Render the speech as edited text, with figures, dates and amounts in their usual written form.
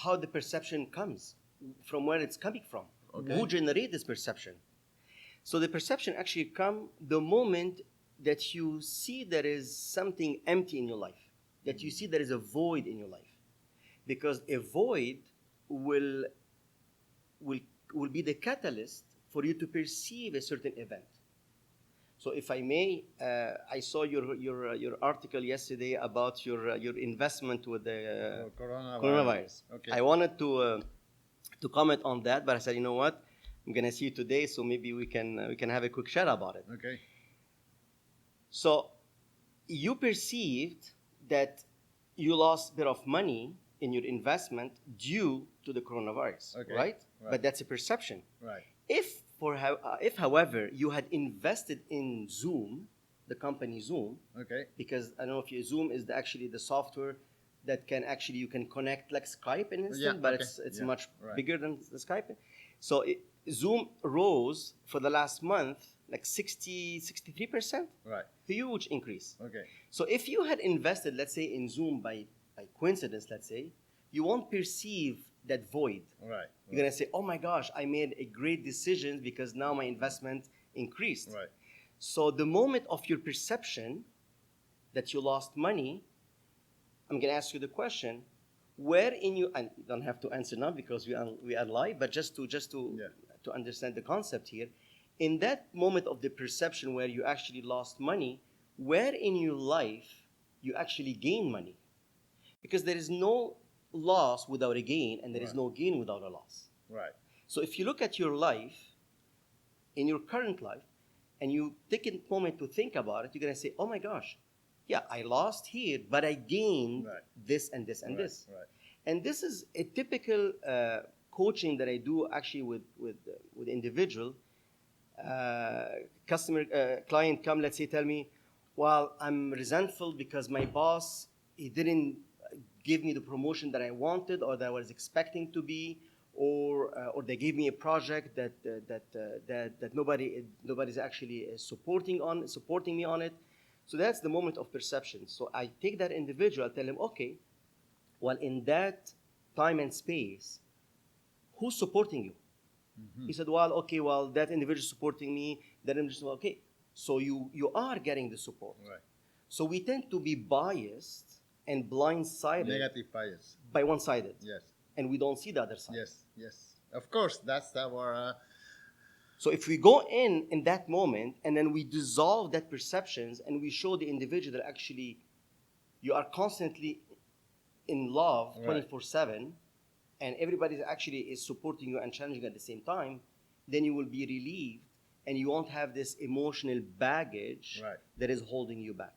how the perception comes, from where it's coming from. Okay. Who generates this perception? So the perception actually comes the moment that you see there is something empty in your life, that you see there is a void in your life. Because a void will be the catalyst for you to perceive a certain event. So if I may, I saw your article yesterday about your investment with the coronavirus. Okay. I wanted to comment on that, but I said, you know what, I'm gonna see you today, so maybe we can have a quick chat about it. Okay. So you perceived that you lost a bit of money in your investment due to the coronavirus, Okay. right? Right. But that's a perception. Right. If, however, you had invested in Zoom, the company Zoom, Okay. because I don't know if Zoom is actually the software that can actually, you can connect like Skype in an instant, but okay. it's Yeah, much right. bigger than the Skype. So Zoom rose for the last month like 63%. Right. Huge increase. Okay. So if you had invested, let's say, in Zoom by coincidence, let's say, you won't perceive that void. Right. You're going to say, oh my gosh, I made a great decision because now my investment increased. Right. So the moment of your perception that you lost money, I'm going to ask you the question, where in you, and you don't have to answer now because we are live, but just to understand the concept here, in that moment of the perception where you actually lost money, where in your life you actually gain money? Because there is no loss without a gain, and there is Right. no gain without a loss. Right. So if you look at your life, in your current life, and you take a moment to think about it, you're going to say, oh my gosh, yeah, I lost here, but I gained Right. this and this and Right. this. Right. And this is a typical coaching that I do actually with individual client come, let's say, tell me, well, I'm resentful because my boss, he didn't give me the promotion that I wanted or that I was expecting to be, or they gave me a project that nobody's actually supporting me on it. So that's the moment of perception. So I take that individual, tell him, okay, well, in that time and space, who's supporting you? He said, well, that individual is supporting me, that individual, okay. So you are getting the support. Right. So we tend to be biased and blindsided Negative bias. by one-sided. Yes. And we don't see the other side. Yes. Yes. Of course, that's our. So if we go in that moment and then we dissolve that perceptions and we show the individual that actually you are constantly in love Right. 24/7 and everybody actually is supporting you and challenging you at the same time, then you will be relieved and you won't have this emotional baggage Right. that is holding you back.